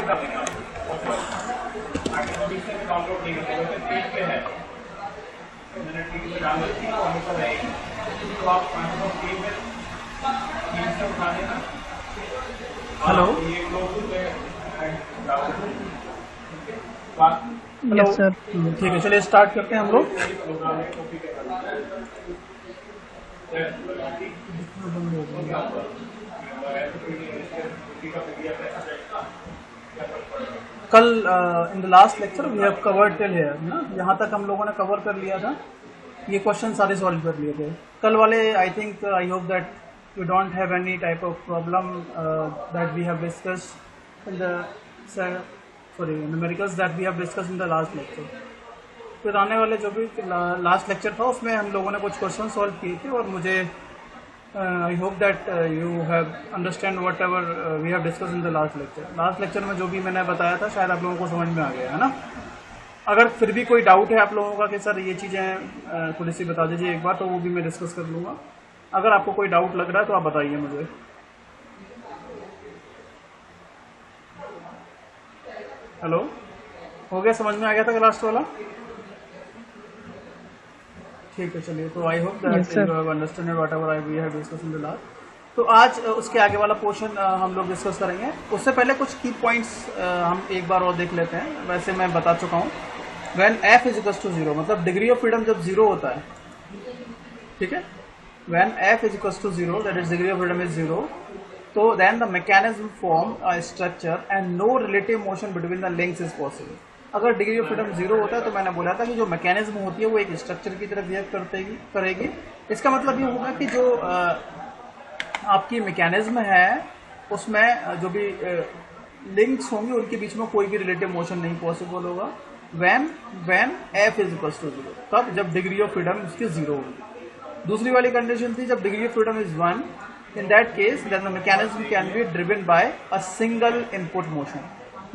Hello, yes sir. ठीक है, चलिए स्टार्ट करते हैं हम लोग। कल in the last lecture we have covered till here ना, यहाँ तक हम लोगों ने कवर कर लिया था, ये क्वेश्चन सारे सॉल्व कर लिए थे कल वाले। I think I hope that you don't have any type of problem that we have discussed in the numericals that we have discussed in the last lecture. फिर आने वाले जो भी लास्ट लेक्चर था उसमें हम लोगों ने कुछ क्वेश्चन सॉल्व किए थे, और मुझे I hope that you have understand whatever we have discuss in the last lecture. Last lecture में जो भी मैंने बताया था शायद आप लोगों को समझ में आ गया है ना। अगर फिर भी कोई डाउट है आप लोगों का कि सर ये चीज़ें थोड़ी सी बता दीजिए एक बार, तो वो भी मैं डिस्कस कर लूँगा। अगर आपको कोई डाउट लग रहा है तो आप बताइए मुझे। हेलो, हो गया, समझ में आ गया था लास्ट वाला? ठीक है, चलिए। तो I hope that you have understand whatever we have discussed in the last. तो आज उसके आगे वाला पोर्शन हम लोग डिस्कस करेंगे। उससे पहले कुछ की पॉइंट्स हम एक बार और देख लेते हैं। वैसे मैं बता चुका हूँ, when f is equals to 0, मतलब डिग्री ऑफ फ्रीडम जब 0 होता है, ठीक है, when f is equals to 0 that is degree of freedom is 0, तो then the mechanism form a structure and no relative motion between the links is possible. अगर degree of freedom 0 होता है तो मैंने बोला था कि जो मैकेनिज्म होती है वो एक स्ट्रक्चर की तरह बिहेव करेगी। इसका मतलब ये होगा कि जो आपकी मैकेनिज्म है उसमें जो भी लिंक्स होंगे उनके बीच में कोई भी रिलेटिव मोशन नहीं पॉसिबल होगा। When f is equals to 0, तब जब डिग्री ऑफ फ्रीडम उसकी 0 होगी। दूसरी वाली कंडीशन थी जब degree of freedom is 1, in that case then the mechanism can be driven by a single input motion.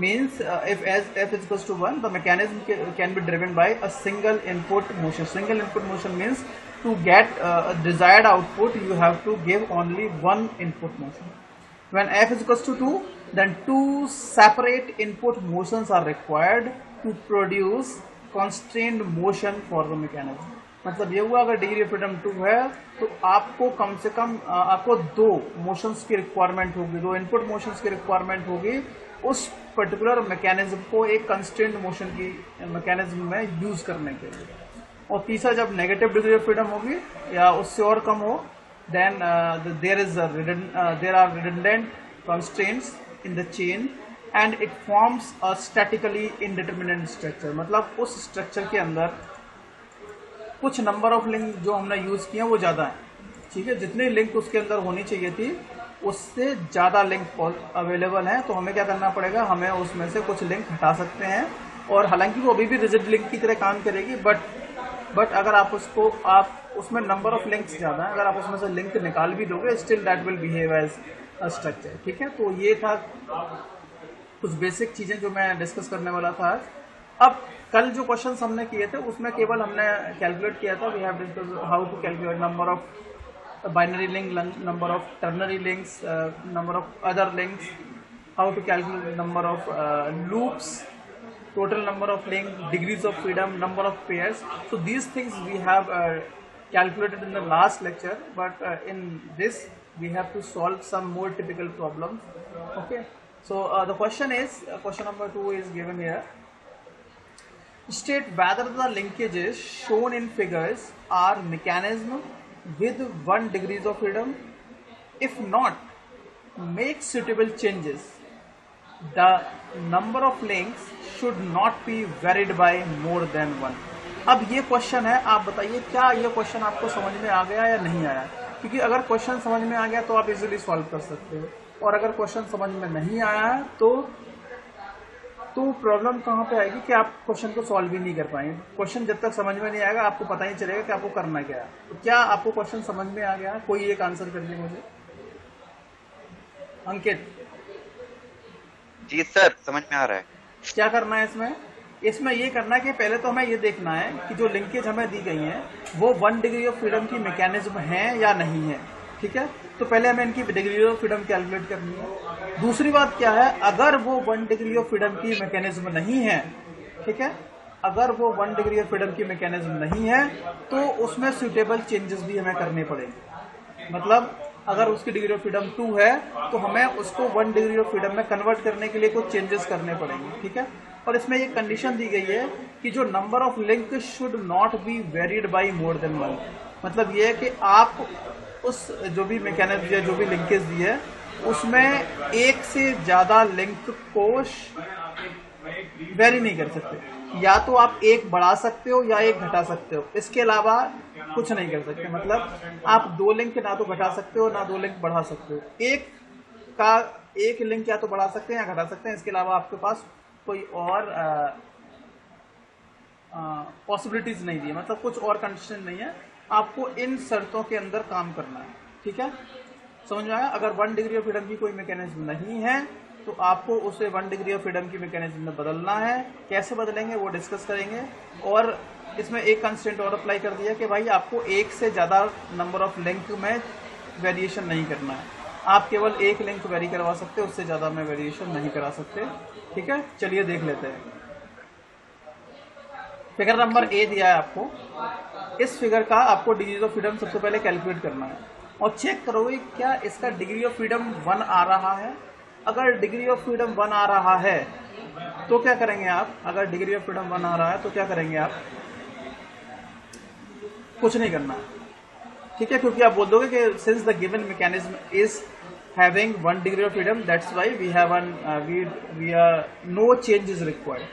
Means if as f is equals to 1, the mechanism can be driven by a single input motion. Single input motion means to get a desired output you have to give only one input motion. When f is equals to 2, then two separate input motions are required to produce constrained motion for the mechanism. मतलब ये हुआ अगर degree of freedom 2 है तो आपको कम से कम आपको दो मोशंस की रिक्वायरमेंट होगी, दो इनपुट मोशंस की रिक्वायरमेंट होगी उस पर्टिकुलर मैकेनिज्म को एक कंस्ट्रेंट मोशन की मैकेनिज्म में यूज करने के लिए। और तीसरा, जब नेगेटिव डिग्री ऑफ फ्रीडम होगी या उससे और कम हो, then there are redundant constraints in the chain and it forms a statically indeterminate structure. मतलब उस स्ट्रक्चर के अंदर कुछ नंबर ऑफ लिंक जो हमने यूज किए वो ज्यादा है, ठीक है, जितनी लिंक उसके अंदर होनी चाहिए थी उससे ज्यादा लिंक अवेलेबल है। तो हमें क्या करना पड़ेगा, हमें उसमें से कुछ लिंक हटा सकते हैं। और हालांकि वो अभी भी रिजिड लिंक की तरह काम करेगी, बट अगर आप उसमें नंबर ऑफ लिंक्स ज्यादा है, अगर आप उसमें से लिंक निकाल भी दोगे still that will behave as a structure. ठीक है, तो ये था कुछ बेसिक चीजें जो मैं डिस्कस करने वाला था आज। अब कल जो क्वेश्चंस हमने किए थे उसमें केवल हमने कैलकुलेट किया था, we have discussed how to calculate number of binary link, number of ternary links, number of other links, how to calculate number of loops, total number of link, degrees of freedom, number of pairs. So these things we have calculated in the last lecture, but in this we have to solve some more typical problems. Okay, so the question is, question number 2 is given here. State whether the linkages shown in figures are mechanism with 1 degrees of freedom. If not, make suitable changes. The number of links should not be varied by more than 1. अब ये question है, आप बताइए क्या ये question आपको समझ में आ गया या नहीं आया? क्योंकि अगर क्वेश्चन समझ में आ गया तो आप इजीली सॉल्व कर सकते हो, और अगर क्वेश्चन समझ में नहीं आया है तो प्रॉब्लम कहाँ पे आएगी कि आप क्वेश्चन को सॉल्व भी नहीं कर पाएंगे। क्वेश्चन जब तक समझ में नहीं आएगा आपको पता ही चलेगा कि आपको करना क्या है। तो क्या आपको क्वेश्चन समझ में आ गया? कोई एक आंसर कर दिए मुझे। अंकित जी सर, समझ में आ रहा है। क्या करना है इसमें ये करना है कि पहले तो हमें ये देखना है कि जो लिंकेज हमें दी गई है वो 1 डिग्री ऑफ फ्रीडम की मैकेनिज्म है या नहीं है। ठीक है, तो पहले हमें इनकी डिग्री ऑफ फ्रीडम कैलकुलेट करनी है। दूसरी बात क्या है, अगर वो 1 डिग्री ऑफ फ्रीडम की मैकेनिज्म नहीं है, ठीक है, अगर वो 1 डिग्री ऑफ फ्रीडम की मैकेनिज्म नहीं है तो उसमें सुटेबल चेंजेस भी हमें करने पड़ेंगे। मतलब अगर उसकी डिग्री ऑफ फ्रीडम 2 है तो हमें उसको 1 डिग्री ऑफ फ्रीडम में कन्वर्ट करने के लिए कुछ चेंजेस करने पड़ेंगे, ठीक है। और इसमें ये कंडीशन दी गई है कि जो number of link should not be varied by more than 1। मतलब ये है कि आप उस जो भी मैकेनिज्म या जो भी लिंकेज दी है उसमें एक से ज्यादा लिंक को वेरी नहीं कर सकते। या तो आप एक बढ़ा सकते हो या एक घटा सकते हो, इसके अलावा कुछ नहीं कर सकते। मतलब आप 2 लिंक ना तो घटा सकते हो ना 2 लिंक बढ़ा सकते हो। एक लिंक या तो बढ़ा सकते हैं या घटा सकते हैं, इसके अलावा आपके पास कोई और पॉसिबिलिटीज नहीं दी है। मतलब कुछ और कंडीशन नहीं है, आपको इन शर्तों के अंदर काम करना है, ठीक है। समझ में आया? अगर 1 डिग्री ऑफ फ्रीडम की कोई मैकेनिज्म नहीं है तो आपको उसे 1 डिग्री ऑफ फ्रीडम की मैकेनिज्म में बदलना है। कैसे बदलेंगे वो डिस्कस करेंगे। और इसमें एक कंस्टेंट और अप्लाई कर दिया कि भाई आपको एक से ज्यादा नंबर ऑफ लिंक में वेरिएशन नहीं करना है, आप केवल एक लिंक वेरी करवा सकते हो, उससे ज्यादा में वेरिएशन नहीं करा सकते, ठीक है। चलिए देख लेते हैं। फिगर नंबर ए दिया है आपको। इस फिगर का आपको डिग्री ऑफ फ्रीडम सबसे पहले कैलकुलेट करना है और चेक करोगे क्या इसका डिग्री ऑफ फ्रीडम 1 आ रहा है। अगर डिग्री ऑफ फ्रीडम 1 आ रहा है तो क्या करेंगे आप? अगर डिग्री ऑफ फ्रीडम 1 आ रहा है तो क्या करेंगे आप? कुछ नहीं करना, ठीक है, क्योंकि आप बोल दोगे कि since the given mechanism is having 1 degree of freedom that's why we have no change is required.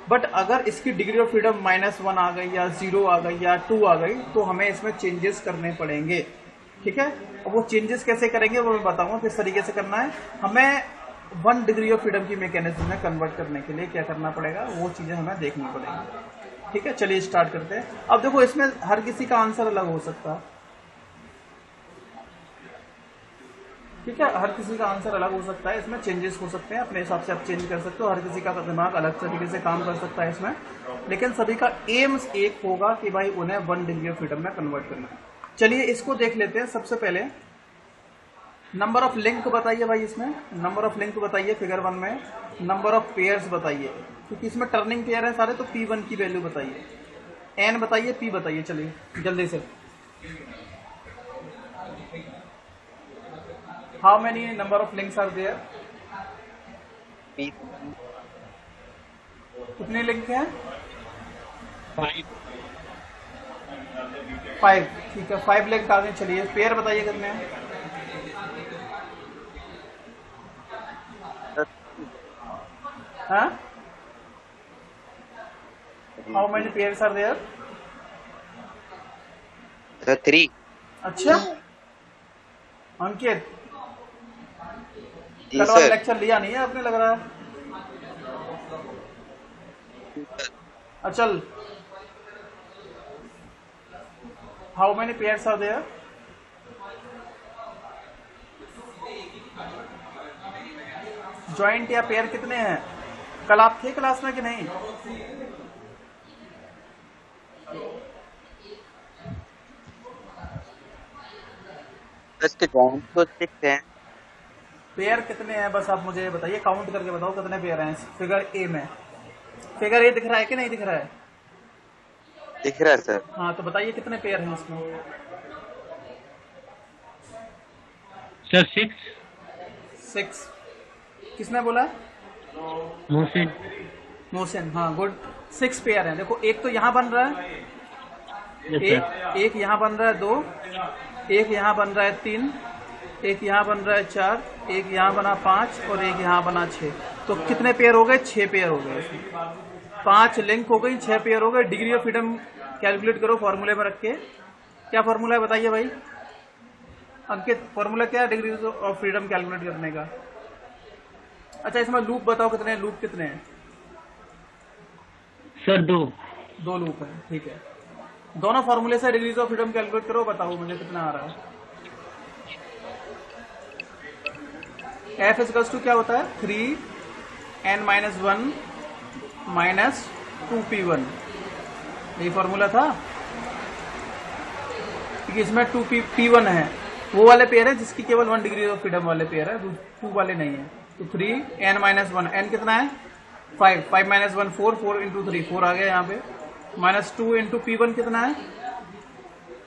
But अगर इसकी डिग्री ऑफ फ्रीडम -1 आ गई या 0 आ गई या 2 आ गई तो हमें इसमें चेंजेस करने पड़ेंगे, ठीक है। और वो चेंजेस कैसे करेंगे वो मैं बताऊंगा किस तरीके से करना है। हमें 1 डिग्री ऑफ फ्रीडम की मैकेनिज्म में कन्वर्ट करने के लिए क्या करना पड़ेगा वो चीजें हमें देखनी पड़ेंगी, ठीक है। चलिए स्टार्ट करते हैं। अब देखो इसमें हर किसी का आंसर अलग हो सकता है, ठीक है, हर किसी का आंसर अलग हो सकता है। इसमें चेंजेस हो सकते हैं, अपने हिसाब से आप चेंज कर सकते हो। हर किसी का दिमाग अलग तरीके से काम कर सकता है इसमें, लेकिन सभी का एम्स एक होगा कि भाई उन्हें 1 डिग्री ऑफ फ्रीडम में कन्वर्ट करना है। चलिए इसको देख लेते हैं। सबसे पहले नंबर ऑफ लिंक बताइए भाई, इसमें नंबर ऑफ लिंक बताइए फिगर 1 में। नंबर ऑफ पेयर्स बताइए, क्योंकि इसमें टर्निंग पेयर है सारे, तो P1 की वैल्यू बताइए, N बताइए, P बताइए। चलिए जल्दी से। How many number of links are there? कितने लिंक हैं? 5, ठीक है, 5 लिंक आ गए। चलिए पेयर बताइए कितने हैं? हाँ, how many pairs are there? 3। अच्छा अंकित, जी कल वाला सर। लेक्चर लिया नहीं है आपने लग रहा है। Achal, how many pairs are there? Joint या पेयर कितने हैं? कल आप थे क्लास में कि नहीं? इसके जॉइंट तो 6 हैं। पेयर कितने हैं बस आप मुझे बताइए, काउंट करके बताओ कितने पेयर हैं फिगर ए में। फिगर ए दिख रहा है कि नहीं दिख रहा है? दिख रहा है सर। हाँ तो बताइए कितने पेयर हैं इसमें? सर 6। किसने बोला? मोहसिन। मोहसिन, हाँ गुड। 6 पेयर हैं। देखो एक तो यहाँ बन रहा है, एक यहाँ बन रहा है 2, एक यहाँ बन रहा है 3, एक यहाँ बन रहा है 4, एक यहाँ बना 5 और एक यहाँ बना 6। तो कितने पेयर हो गए? 6 पेयर हो गए इसमें। 5 लिंक हो गई, 6 पेयर हो गए। डिग्री ऑफ फ्रीडम कैलकुलेट करो फॉर्मूले में रख के। क्या फॉर्मूला है बताइए भाई अंकित, फॉर्मूला क्या है डिग्री ऑफ फ्रीडम कैलकुलेट करने का? अच्छा इसमें लूप बताओ कितने हैं? लूप कितने हैं सर? 2 लूप है, ठीक है। दोनों फॉर्मूले से डिग्रीज ऑफ फ्रीडम कैलकुलेट करो, बताओ मुझे कितना आ रहा है। F इक्वल्स टू क्या होता है? 3n-1 माइनस 2p1, यही फॉर्मूला था। क्योंकि इसमें 2p1 है वो वाले पेयर है जिसकी केवल 1 डिग्री ऑफ फ्रीडम वाले पेयर है, 2 वाले नहीं है। तो 3 n माइनस 1, n कितना है 5, 5 माइनस 1 4, 4 इंटू 3 4 आ गया यहाँ पे, माइनस 2 इंटू P1 कितना है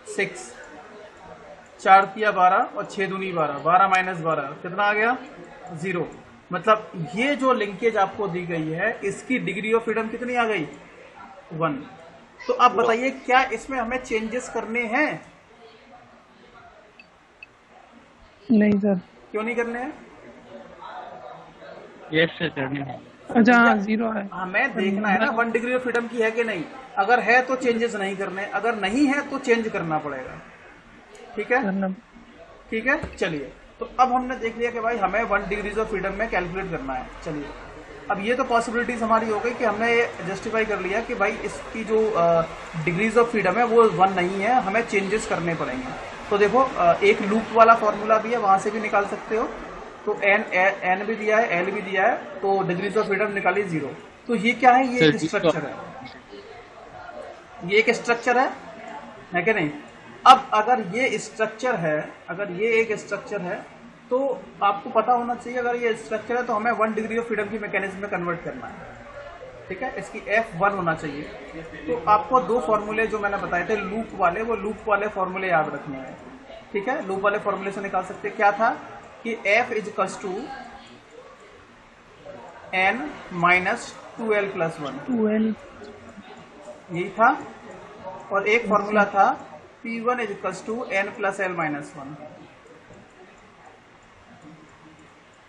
6, 4 किया 12 और 6 दूनी 12, 12 माइनस 12 कितना आ गया 0। मतलब ये जो लिंकेज आपको दी गई है इसकी डिग्री ऑफ फ्रीडम कितनी आ गई 1। तो आप बताइए क्या इसमें हमें चेंजेस करने हैं? नहीं सर। क्यों नहीं करने हैं? यस सर करने हैं। अच्छा हाँ 0 है। हमें देखना है ना 1 डिग्री ऑफ फ्रीडम की है कि नहीं। अगर है तो चेंजेस नहीं करने, अगर नहीं है तो चेंज करना पड़ेगा। ठीक है, ठीक है। चलिए, तो अब हमने देख लिया कि भाई हमें 1 डिग्रीज ऑफ फ्रीडम में कैलकुलेट करना है। चलिए, अब ये तो पॉसिबिलिटीज हमारी हो गई कि हमने ये जस्टिफाई कर लिया कि भाई इसकी जो डिग्रीज ऑफ फ्रीडम है वो 1 नहीं है, हमें चेंजेस करने पड़ेंगे। तो देखो एक लूप वाला फॉर्मूला भी है, वहां से भी निकाल सकते हो। तो n भी दिया है, l भी दिया है, तो डिग्रीज ऑफ फ्रीडम निकाली 0। तो ये क्या है? ये एक स्ट्रक्चर है, ये एक स्ट्रक्चर है कि नहीं? अब अगर ये स्ट्रक्चर है, अगर ये एक स्ट्रक्चर है तो आपको पता होना चाहिए अगर ये स्ट्रक्चर है तो हमें 1 डिग्री ऑफ फ्रीडम की मैकेनिज्म में कन्वर्ट करना है। ठीक है, इसकी F1 होना चाहिए। तो आपको 2 फॉर्मूले जो मैंने बताए थे लूप वाले, वो लूप वाले फॉर्मूले याद रखने हैं। ठीक है, लूप वाले फॉर्मूले से निकाल सकते हैं। क्या था कि F is to n minus 2l plus 1, 2l यही था। और एक फॉर्मूला था P1 is to n plus l minus 1।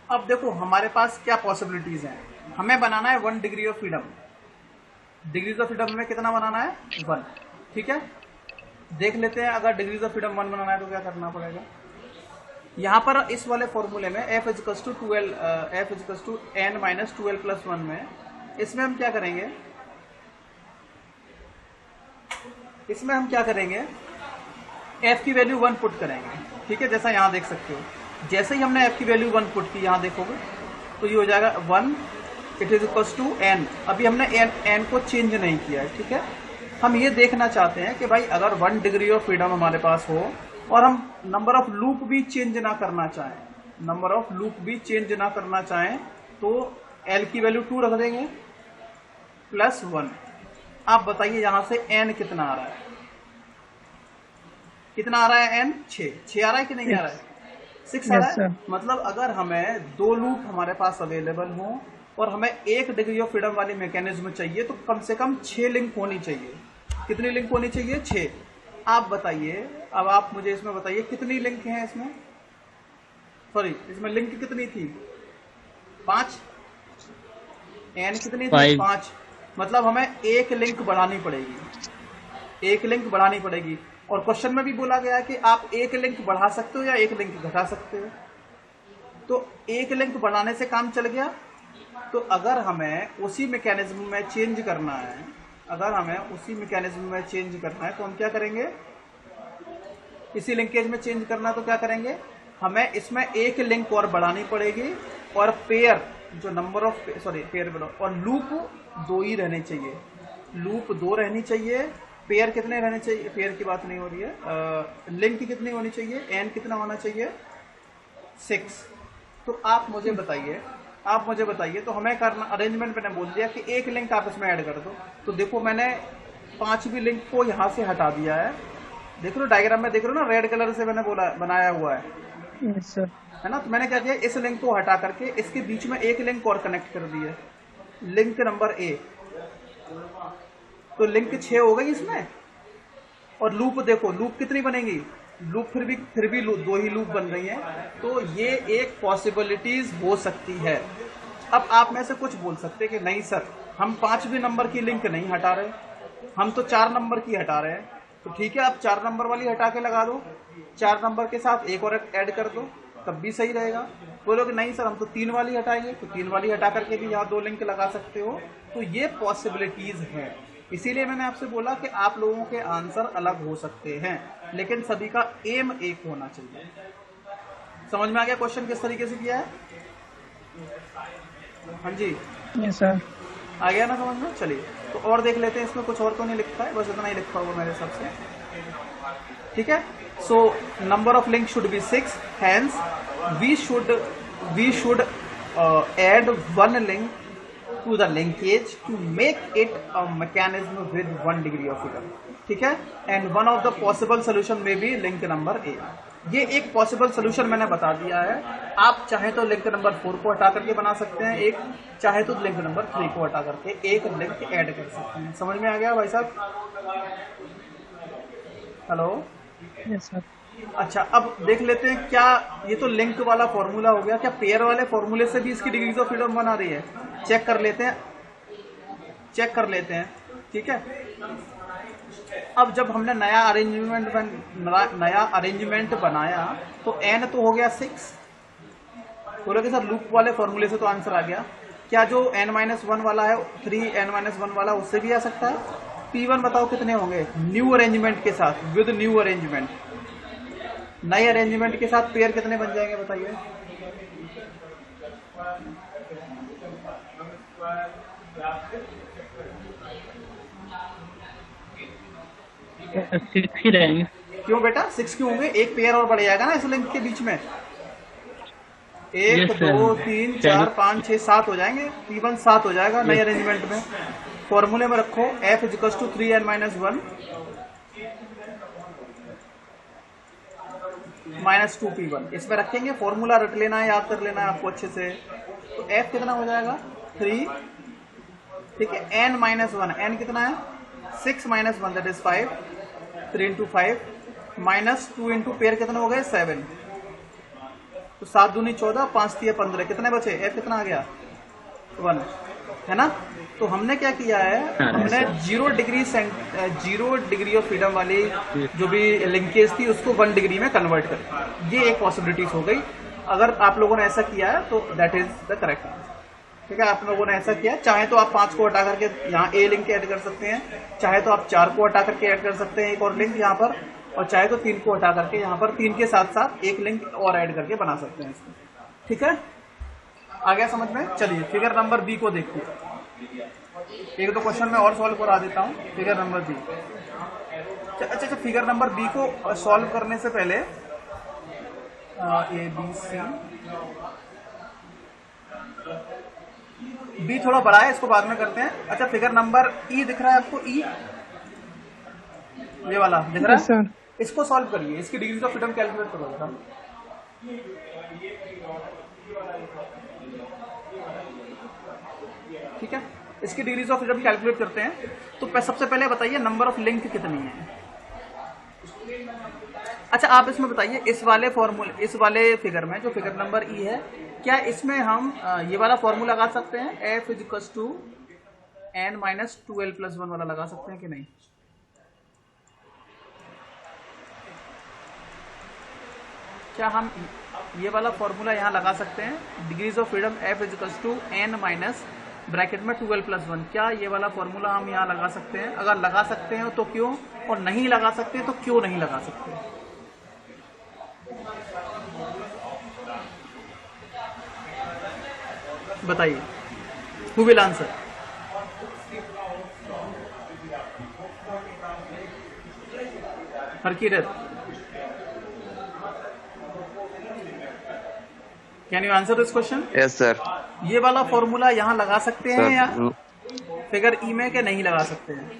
अब देखो हमारे पास क्या पॉसिबिलिटीज हैं। हमें बनाना है 1 degree of freedom. Degrees of freedom में कितना बनाना है 1। ठीक है, देख लेते हैं अगर डिग्रीज ऑफ फ्रीडम 1 बनाना है तो क्या करना पड़ेगा। यहां पर इस वाले फॉर्मूले में f is to n minus 2l plus 1 में, इसमें हम क्या करेंगे, इसमें हम क्या करेंगे, f की वैल्यू 1 पुट करेंगे। ठीक है, जैसा यहां देख सकते हो, जैसे ही हमने f की वैल्यू 1 पुट की, यहां देखोगे तो ये हो जाएगा 1 it is equal to n। अभी हमने n को चेंज नहीं किया है। ठीक है, हम ये देखना चाहते हैं कि भाई अगर 1 डिग्री ऑफ फ्रीडम हमारे पास हो और हम नंबर ऑफ लूप भी चेंज ना करना चाहें, नंबर ऑफ लूप भी चेंज ना करना चाहें, तो l की वैल्यू 2 रख देंगे प्लस 1। आप बताइए यहां से n कितना आ रहा है, कितना आ रहा है n 6 आ रहा है कि नहीं आ रहा है, 6 आ रहा है। मतलब अगर हमें 2 लूप हमारे पास अवेलेबल हो और हमें 1 डिग्री ऑफ फ्रीडम वाली मैकेनिज्म चाहिए तो कम से कम 6 लिंक होनी चाहिए। कितनी लिंक होनी चाहिए 6। आप बताइए, अब आप मुझे इसमें बताइए कितनी लिंक हैं इसमें, सॉरी इसमें लिंक कितनी थी 5, n कितनी थी 5। मतलब हमें 1 लिंक बढ़ानी पड़ेगी, 1 लिंक बढ़ानी पड़ेगी। और क्वेश्चन में भी बोला गया है कि आप 1 लिंक बढ़ा सकते हो या 1 लिंक घटा सकते हो। तो 1 लिंक बढ़ाने से काम चल गया। तो अगर हमें उसी मैकेनिज्म में चेंज करना है, अगर हमें उसी मैकेनिज्म में चेंज करना है तो हम क्या करेंगे, इसी लिंकेज में चेंज करना है तो क्या करेंगे, हमें इसमें 1 लिंक और बढ़ानी पड़ेगी। और पेयर जो नंबर ऑफ पेयर बोलो, और लूप 2 ही रहने चाहिए, लूप 2 रहनी चाहिए। पेयर कितने रहने चाहिए, पेयर की बात नहीं हो रही है, लिंक कितनी होनी चाहिए, n कितना होना चाहिए 6। तो आप मुझे बताइए, तो हमें करना अरेंजमेंट मैंने बोल दिया कि 1 लिंक आप इसमें ऐड कर दो। तो देखो मैंने 5वीं लिंक को यहां से हटा दिया है, देख लो डायग्राम में, देख लो ना रेड कलर से मैंने बनाया हुआ है, है ना। तो मैंने क्या किया, इस लिंक को हटा करके इसके बीच में 1 लिंक और कनेक्ट कर दी है, लिंक नंबर A। तो लिंक 6 हो गई इसमें। और लूप देखो, लूप कितनी बनेगी, लूप फिर भी 2 ही लूप बन रही हैं। तो ये एक पॉसिबिलिटीज हो सकती है। अब आप में से कुछ बोल सकते हैं कि नहीं सर हम 5वीं नंबर की लिंक नहीं हटा रहे, हम तो 4 नंबर की हटा रहे हैं। तो ठीक है, आप 4 नंबर वाली हटा के लगा दो, 4 नंबर के साथ 1 और ऐड कर दो, तब भी सही रहेगा। बोलोगे नहीं सर हम तो 3 वाली हटाएंगे, तो 3 वाली हटा करके भी यहाँ 2 लिंक लगा सकते हो। तो ये पॉसिबिलिटीज है, इसीलिए मैंने आपसे बोला कि आप लोगों के आंसर अलग हो सकते हैं, लेकिन सभी का एम एक होना चाहिए। समझ में आ गया क्वेश्चन किस तरीके से किया है? हाँ जी, यस सर। आ गया ना समझ में? चलिए तो और देख लेते हैं, इसमें कुछ और तो नहीं लिखा है, बस इतना ही लिखा होगा मेरे हिसाब से। ठीक है, so number of link should be 6, hence we should add one link to the linkage to make it a mechanism with 1 degree of freedom. ठीक है, and one of the possible solution may be link number A. ये एक possible solution मैंने बता दिया है। आप चाहे तो लिंक नंबर 4 को हटा करके बना सकते हैं एक, चाहे तो लिंक नंबर 3 को हटा करके एक लिंक ऐड कर सकते हैं। समझ में आ गया भाई साहब? Hello, yes sir. अच्छा, अब देख लेते हैं क्या ये तो लिंक वाला फॉर्मूला हो गया, क्या पेयर वाले फॉर्मूले से भी इसकी डिग्रीज ऑफ फ्रीडम बना रही है? चेक कर लेते हैं। ठीक है, अब जब हमने नया अरेंजमेंट बनाया तो n तो हो गया 6, बोलोगे सर लूप वाले फॉर्मूले से तो आंसर आ गया। क्या जो n-1 वाला है 3n-1 वाला उससे भी आ सकता है? P1 बताओ कितने होंगे न्यू अरेंजमेंट के साथ, विद न्यू अरेंजमेंट, नए अरेंजमेंट के साथ पेयर कितने बन जाएंगे बताइए? सिक्स ही रहेंगे। क्यों बेटा 6 क्यों होंगे? एक पेयर और बढ़ जाएगा ना इस लिंक के बीच में। 1 2 3 4 5 6 7 हो जाएंगे। P1 7 हो जाएगा नए अरेंजमेंट में। फॉर्मूले में रखो f = 3n-1 -2P1, इसमें रखेंगे। फॉर्मूला रट लेना है, याद कर लेना है आपको अच्छे से। तो f कितना हो जाएगा 3, ठीक है, n-1, n कितना है 6 - 1 दैट इज 5, 3 × 5 -2 × पेयर कितना हो गए 7, तो 7 दूनी 14, 5 3 15, कितने बचे? f कितना आ गया 1, है ना? तो हमने क्या किया है, हमने 0 डिग्री ऑफ फ्रीडम वाली जो भी लिंकेज थी उसको 1 डिग्री में कन्वर्ट कर, ये एक पॉसिबिलिटीज हो गई। अगर आप लोगों ने ऐसा किया है तो that is the correct answer. ठीक है, आप लोगों ने ऐसा किया। चाहे तो आप 5 को हटा करके यहाँ ए लिंक ऐड कर सकते हैं, चाहे तो आप 4 को हटा करके ऐड कर सकते हैं एक और लिंक यहाँ पर, और चाहे तो 3 को हटा करके यहाँ पर 3 के साथ साथ एक लिंक और ऐड करके बना सकते हैं इसको। ठीक है, आ गया समझ में? चलिए फिगर नंबर बी को देखिए। एक दो क्वेश्चन में और सॉल्व करा देता हूँ। फिगर नंबर बी, अच्छा, फिगर नंबर बी को सॉल्व करने से पहले ए बी सी, बी थोड़ा बड़ा है, इसको बाद में करते हैं। अच्छा, फिगर नंबर ई दिख रहा है आपको? ई ये वाला दिख रहा है? इसको सॉल्व करिए, इसकी डिग्रीज ऑफ फ्रीडम कैलकुलेट करो बेटा। ठीक है, इसकी डिग्रीज ऑफ फ्रीडम कैलकुलेट करते हैं। तो सबसे पहले बताइए नंबर ऑफ लिंक कितनी है। अच्छा, आप इसमें बताइए इस वाले फिगर में जो फिगर नंबर ई है, क्या इसमें हम ये वाला फॉर्मूला लगा सकते हैं f = n-2l + 1 वाला लगा सकते हैं कि नहीं? क्या हम ये वाला फॉर्मूला यहाँ लगा सकते हैं? Degrees of freedom f = n- bracket में 2l + 1, क्या ये वाला फॉर्मूला हम यहाँ लगा सकते हैं? अगर लगा सकते हैं तो क्यों, और नहीं लगा सकते तो क्यों नहीं लगा सकते? बताइए, who will answer? Harkirat, can you answer this question? Yes sir. ये वाला फॉर्मूला यहाँ लगा सकते हैं या फिगर ई में के नहीं लगा सकते हैं?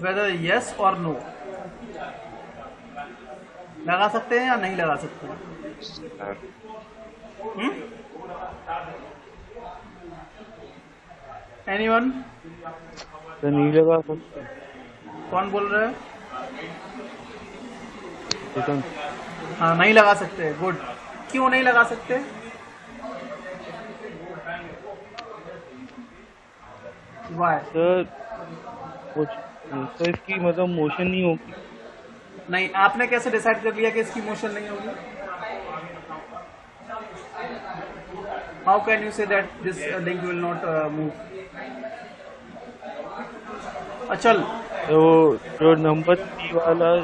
वेदर यस और नो, लगा सकते हैं या नहीं लगा सकते हैं? एनीवन? तो नहीं लगा सकते। कौन बोल रहे हैं? हाँ, नहीं लगा सकते। गुड, क्यों नहीं लगा सकते? वाई? सर तो इसकी मतलब मोशन नहीं होगी। नहीं, आपने कैसे डिसाइड कर लिया कि इसकी मोशन नहीं होगी? How can you say that this link will not move? अचल, तो जो नंबर 3 वाला,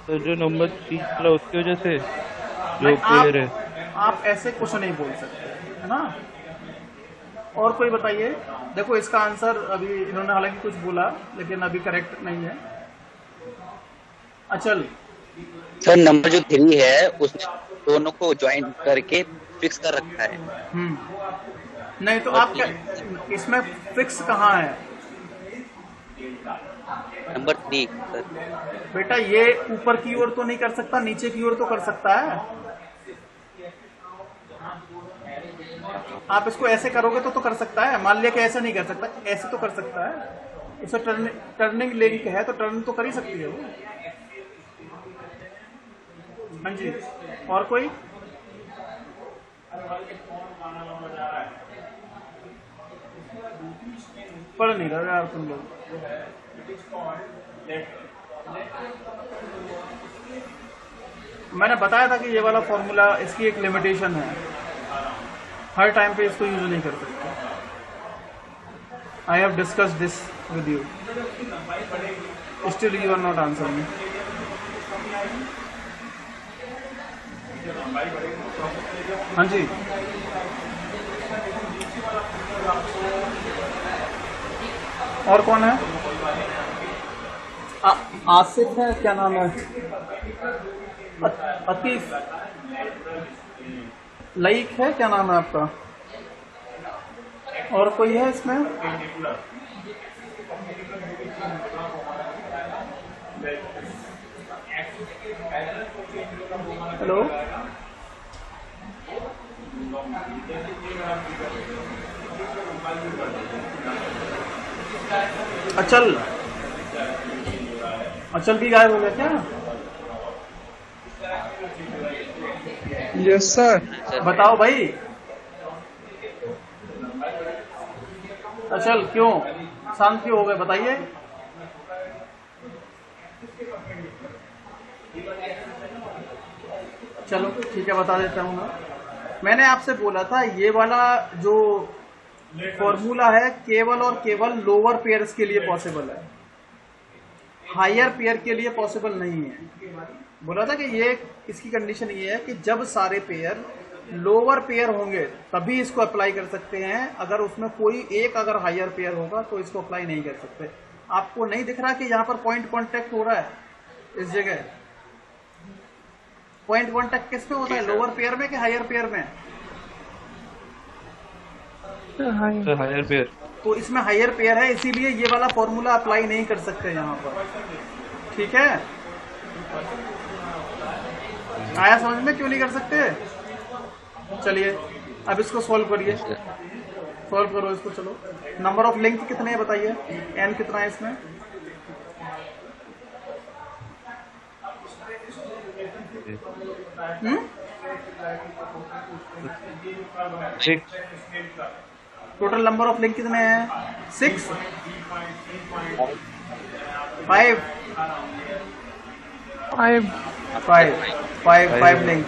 तो जो नंबर 3 वाला उसकी वजह से जो पेयर है। आप ऐसे कुछ नहीं बोल सकते, है ना। और कोई बताइए। देखो इसका आंसर अभी इन्होंने हालांकि कुछ बोला लेकिन अभी करेक्ट नहीं है। अचल, सर नंबर जो 3 है उस दोनों को ज्वाइन करके फिक्स कर रखा है। नहीं तो आप क्या इसमें फिक्स कहाँ है नंबर 3 सर। बेटा? ये ऊपर की ओर तो नहीं कर सकता, नीचे की ओर तो कर सकता है। आप इसको ऐसे करोगे तो कर सकता है। मान लिया कि ऐसे नहीं कर सकता, ऐसे तो कर सकता है। इसे टर्निंग लिंक है तो टर्न तो कर ही सकती है वो। हाँ जी, और कोई? पढ़ नहीं रहा यार तुम लोग। मैंने बताया था कि ये वाला फॉर्मूला, इसकी एक लिमिटेशन है, हर टाइम पे इसको यूज नहीं कर सकते। I have discuss this with you, still you are not answering. हाँ जी, और कौन है? आसिफ है, क्या नाम है? अतीफ, लईक है, क्या नाम है आपका? और कोई है इसमें? हेलो, अचल, अचल भी गायब हो गया क्या? Yes sir. बताओ भाई। अचल क्यों शांत क्यों हो गए, बताइए। चलो ठीक है, बता देता हूँ मैं। मैंने आपसे बोला था ये वाला जो फॉर्मूला है केवल और केवल लोअर पेयर्स के लिए पॉसिबल है, हायर पेयर के लिए पॉसिबल नहीं है। बोला था कि ये इसकी कंडीशन ये है कि जब सारे पेयर लोअर पेयर होंगे तभी इसको अप्लाई कर सकते हैं। अगर उसमें कोई एक अगर हायर पेयर होगा तो इसको अप्लाई नहीं कर सकते। आपको नहीं दिख रहा कि यहाँ पर पॉइंट कॉन्टेक्ट हो रहा है इस जगह? पॉइंट कॉन्टेक्ट किस में होता है, लोअर पेयर में कि हायर पेयर में? Higher pair. तो इसमें हायर पेयर है, इसीलिए ये वाला फॉर्मूला अप्लाई नहीं कर सकते यहाँ पर। ठीक है, आया समझ में? क्यों नहीं कर सकते? चलिए अब इसको सॉल्व करिए, सॉल्व करो इसको। चलो, नंबर ऑफ लिंक कितने हैं बताइए, n कितना है इसमें? टोटल नंबर ऑफ लिंक कितने हैं? 6, 5 लिंक।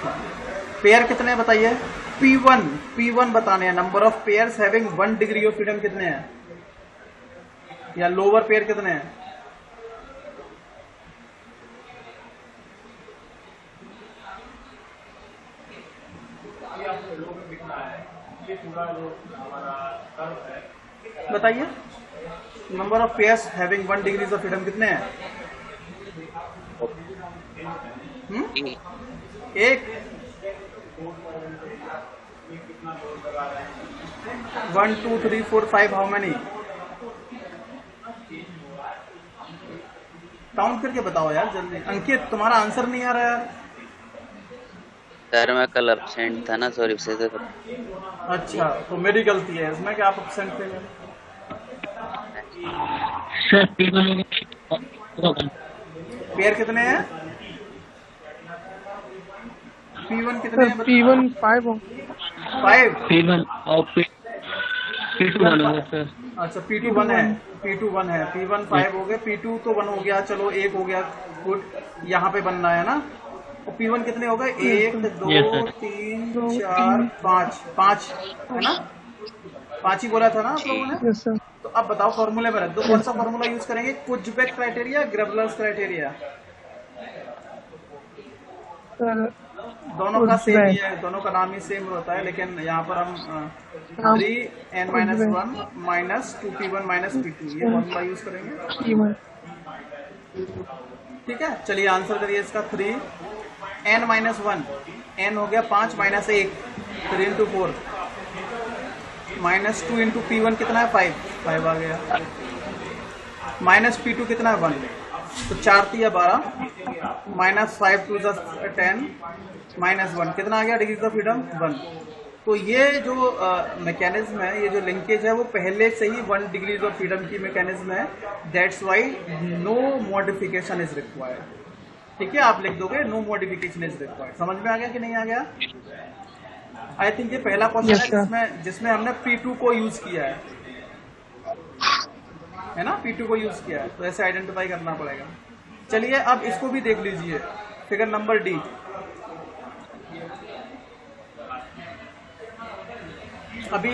पेयर कितने हैं बताइए? P1 बताने हैं। Number of pairs having 1 degree of freedom कितने हैं, या लोअर पेयर कितने हैं? बताइए, number of pairs having 1 degrees of freedom कितने हैं? एक। 1 2 3 4 5, हाउ मेनी? काउंट करके बताओ यार जल्दी। अंकित, तुम्हारा आंसर नहीं आ रहा यार। सर मैं कल एब्सेंट था ना, सॉरी उससे तो। अच्छा, तो मेरी गलती है इसमें कि आप एब्सेंट थे। सर पेयर कितने हैं? P1 कितने हैं? P1 5 हो। 5। P1 और P2 1 होगा सर। अच्छा, P2 1 है, P2 1 है, P1 5 हो गए, P2 तो 1 हो गया। चलो 1 हो गया, गुड। यहाँ पे बनना है ना। और P1 कितने हो गए? 1 2 3 4 5 है ना? 5 ही बोला था ना आप लोगों ने? Yes sir. तो अब बताओ फॉर्मूले में रख दो। कौन सा फॉर्मूला यूज करेंगे, कुजबेक क्राइटेरिया, ग्रेबलर्स क्राइटेरिया? सर दोनों का सेम ही है, दोनों का नाम ही सेम होता है, लेकिन यहाँ पर हम 3n-1 minus 2p1 minus p2 ये फॉर्मूला यूज करेंगे। ठीक है, चलिए आंसर करिए इसका। 3n-1, n हो गया 5 minus 1, 3 into 4 minus 2 into p1 कितना है 5 आ गया, माइनस p2 कितना है 1, तो 4 3 12 माइनस 5 2 10 माइनस 1 कितना आ गया डिग्रीज ऑफ फ्रीडम 1। तो ये जो मैकेनिज्म है, ये जो लिंकेज है वो पहले से ही 1 डिग्रीज ऑफ फ्रीडम की मैकेनिज्म है, that's why no modification is required. ठीक है, आप लिख दोगे नो मॉडिफिकेशन इज रिक्वायर्ड। समझ में आ गया कि नहीं आ गया? आई थिंक ये पहला क्वेश्चन है जिसमें हमने P2 को यूज किया है ना, P2 को यूज किया है, तो ऐसे आइडेंटिफाई करना पड़ेगा। चलिए अब इसको भी देख लीजिए, फिगर नंबर डी। अभी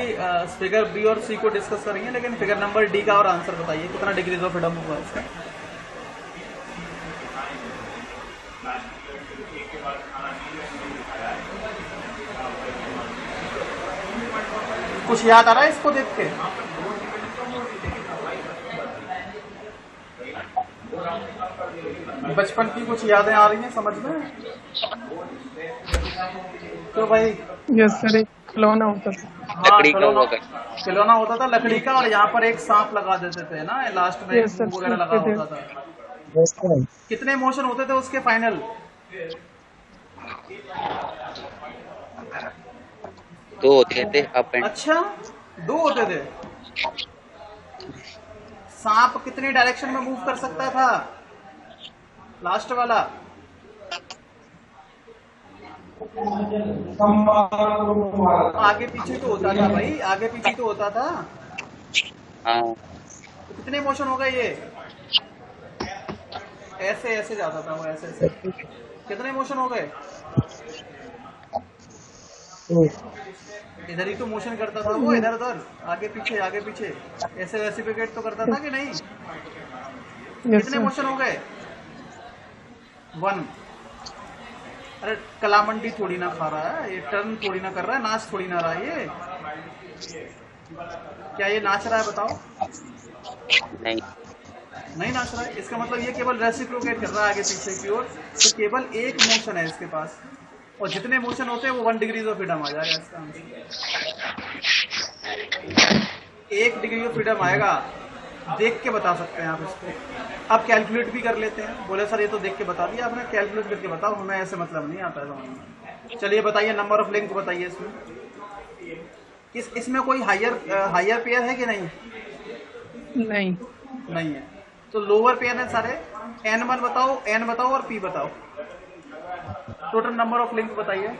फिगर बी और सी को डिस्कस करेंगे, लेकिन फिगर नंबर डी का और आंसर बताइए, कितना डिग्रीज ऑफ फ्रीडम होगा इसका। कुछ याद आ रहा है इसको देख के? बचपन की कुछ यादें आ रही हैं समझ में? तो भाई यस सर, खिलौना होता था। हाँ, खिलौना होता था लकड़ी का, और यहाँ पर एक सांप लगा देते थे ना, लास्ट में वगैरह लगा होता था। कितने मोशन होते थे उसके फाइनल? दो होते थे अप एंड। अच्छा, 2 होते थे। सांप कितनी डायरेक्शन में मूव कर सकता था लास्ट वाला? आगे पीछे तो होता था भाई, आगे पीछे तो होता था। हाँ। तो कितने मोशन हो गए ये? ऐसे ऐसे जाता था वो, ऐसे ऐसे। कितने मोशन हो गए? इधर ही तो मोशन करता था वो, इधर उधर, आगे पीछे ऐसे रेसिप्रोकेट तो करता था कि नहीं? कितने मोशन हो गए? 1। अरे कलामंडी थोड़ी ना खा रहा है ये, टर्न थोड़ी ना कर रहा है, नाच थोड़ी ना रहा है ये। क्या ये नाच रहा है बताओ? नहीं नाच रहा है। इसका मतलब ये केवल रेसिप्रोकेट कर रहा है आगे पीछे की ओर, तो केवल एक मोशन है इसके पास, और जितने मोशन होते हैं वो 1 डिग्री ऑफ फ्रीडम आ जाएगा इसका आंसर। 1 डिग्री ऑफ फ्रीडम आएगा, देख के बता सकते हैं आप इसको। अब कैलकुलेट भी कर लेते हैं। बोले सर ये तो देख के बता दिया आपने, कैलकुलेट करके बताओ, हमें ऐसे मतलब नहीं आता है समझ में। चलिए बताइए, नंबर ऑफ लिंक बताइए इसमें। इसमें कोई हायर पेयर है कि नहीं? नहीं है, तो लोअर पेयर है सारे। n1 बताओ, n बताओ और p बताओ। टोटल नंबर ऑफ लिंक बताइए।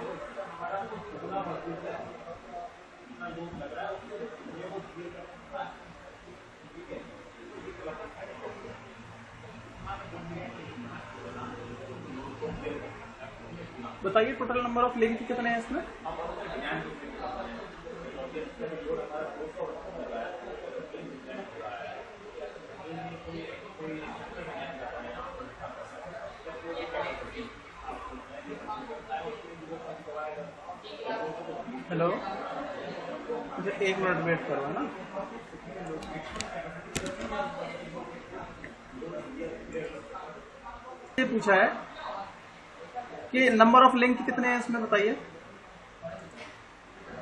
बताइए टोटल नंबर ऑफ लिंक कितने हैं इसमें? हेलो, मुझे 1 मिनट वेट करो है ना। ये पूछा है कि नंबर ऑफ लिंक कितने हैं इसमें बताइए।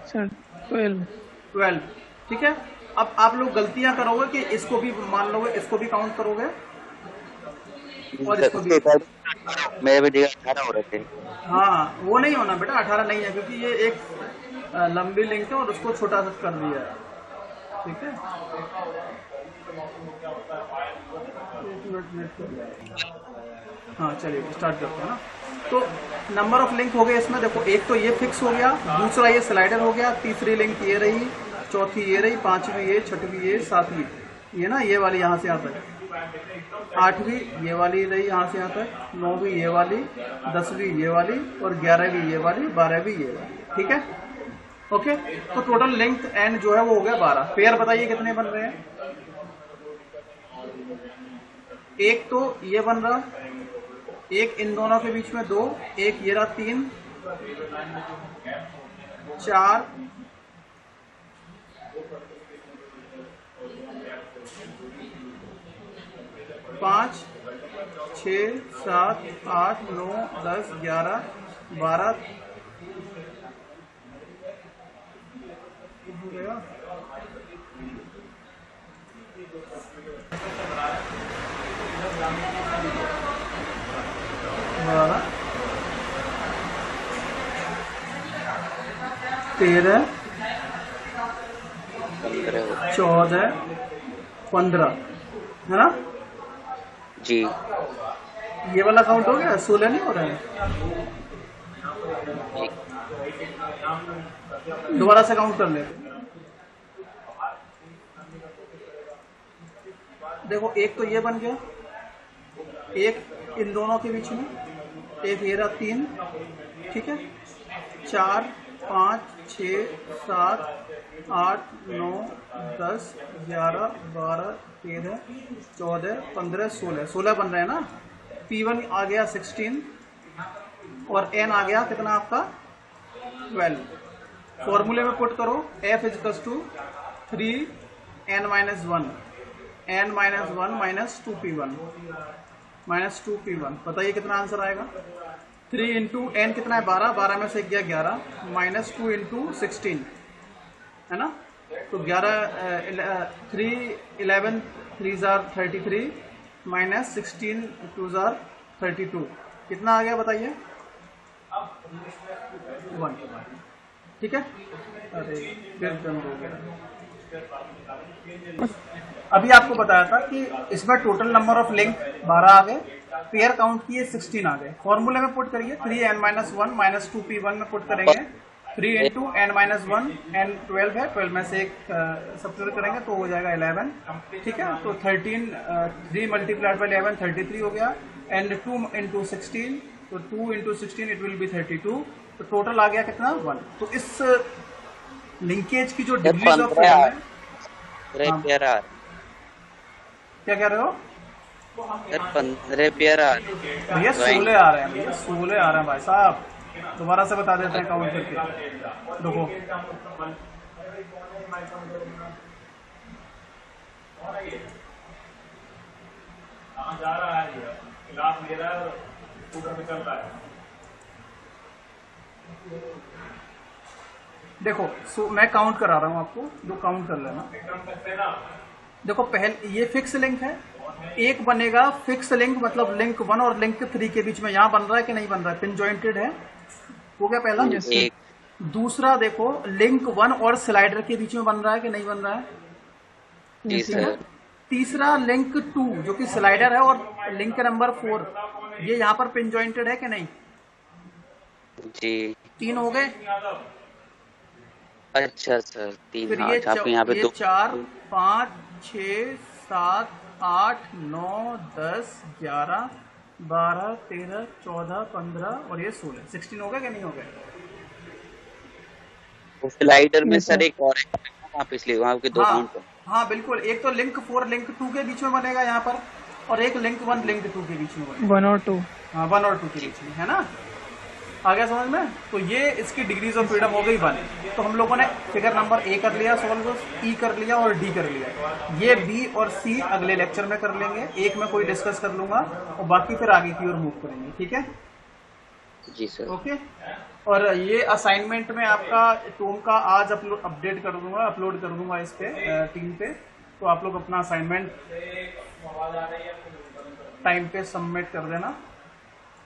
सर 12। ठीक है, अब आप लोग गलतियां करोगे कि इसको भी मान लोगे, इसको भी काउंट करोगे और इसको भी। मेरे भी 18 हो रहे थे। हाँ, वो नहीं होना बेटा, 18 नहीं है, क्योंकि ये एक लंबी लिंक है और उसको छोटा सा कर दिया है। ठीक है, हाँ चलिए स्टार्ट करते हैं ना। तो नंबर ऑफ लिंक हो गए इसमें, देखो एक तो ये फिक्स हो गया, दूसरा ये स्लाइडर हो गया, तीसरी लिंक ये रही, चौथी ये रही, पांचवी ये, छठवीं ये, सातवीं ये ना, ये वाली यहाँ से यहाँ तक, आठवीं ये वाली रही यहाँ से यहाँ तक, नौवीं ये वाली, 10वीं ये वाली, और 11वीं ये वाली, 12वीं ये वाली। ठीक है, ओके। तो टोटल लेंथ एंड जो है वो हो गया 12। पेयर बताइए कितने बन रहे हैं? एक तो ये बन रहा, एक इन दोनों के बीच में 2, एक ये रहा 3, 4 5 6 7 8 9 10 11 12 हो गया। 12 13 14 15 है ना जी। ये वाला काउंट हो गया, 16 नहीं हो रहा है। दोबारा से काउंट कर लेते। देखो एक तो ये बन गया, एक इन दोनों के बीच में, एक ये रहा 3, ठीक है। 4 5 6 7 8 9 10 11 12 13 14 15 16 बन रहे हैं ना। P1 आ गया 16 और N आ गया कितना आपका 12। फॉर्मूले में पुट करो F is to 3n-1 n-1 minus 2P1 minus 2P1। बताइए कितना आंसर आएगा। 3 इंटू n कितना है 12, 12 में से गया 11 माइनस 2 इंटू 16 है ना। तो 3 11 3 जार 33 माइनस 16 2 जार 32 कितना आ गया बताइए 1। ठीक है। अरे फिर बंद हो गया। अभी आपको बताया था कि इसमें टोटल नंबर ऑफ लिंक 12 आ गए, पेयर काउंट किए 16 आ गए। फॉर्मूले में पुट करिए 3n-1 माइनस 2P1 में पुट करेंगे 3 इंटू n-1 n 12 है, 12 में से एक सब्ट्रैक्ट करेंगे तो हो जाएगा 11। ठीक है। तो 13 3 मल्टीप्लाइड बाई 11 33 हो गया एंड 2 इंटू 16 तो 2 इंटू 16 इट विल बी 32। तो टोटल आ गया कितना 1। तो इस लिंकेज की जो डिग्रीज ऑफ फ्रीडम है, क्या कह रहे हो 15 पेयर भैया 16 आ रहे हैं, भैया 16 आ रहे हैं भाई साहब। दोबारा से बता देते हैं काउंट करके। देखो जा रहा है क्लास ले रहा है चल रहा है। देखो मैं काउंट करा रहा हूं आपको, जो काउंट कर लेना। देखो पहले ये फिक्स लिंक है, एक बनेगा फिक्स लिंक मतलब लिंक 1 और लिंक 3 के बीच में यहाँ बन रहा है कि नहीं बन रहा है, पिन जॉइंटेड है, हो गया पहला। दूसरा देखो लिंक 1 और स्लाइडर के बीच में बन रहा है कि नहीं बन रहा है। तीसरा लिंक 2 जो कि स्लाइडर है और लिंक नंबर 4 ये यहाँ पर पिन जॉइंटेड है कि नहीं जी। 3 हो गए। अच्छा सर 3। फिर ये 4 5 6 7 8 9 10 11 12 13 14 15 और ये 16 हो गया कि नहीं हो गया। स्लाइडर में सर एक और है पिछले वहाँ के 2 काउंट। हाँ बिल्कुल, एक तो लिंक 4 लिंक 2 के बीच में बनेगा यहाँ पर और एक लिंक 1 लिंक 2 के बीच में बनेगा। 1 और 2। हाँ 1 और 2 के बीच में है ना। आ गया समझ में। तो ये इसकी डिग्रीज ऑफ फ्रीडम हो गई 1। तो हम लोगों ने फिगर नंबर A कर लिया सॉल्व, E कर लिया और D कर लिया। ये B और C अगले लेक्चर में कर लेंगे, एक में कोई डिस्कस कर लूंगा और बाकी फिर आगे की ओर मूव करेंगे। ठीक है जी सर। ओके। और ये असाइनमेंट में आपका टोम का आज अपडेट कर दूंगा, अपलोड कर दूंगा इस पे टीम पे। तो आप लोग अपना असाइनमेंट टाइम पे सबमिट कर देना।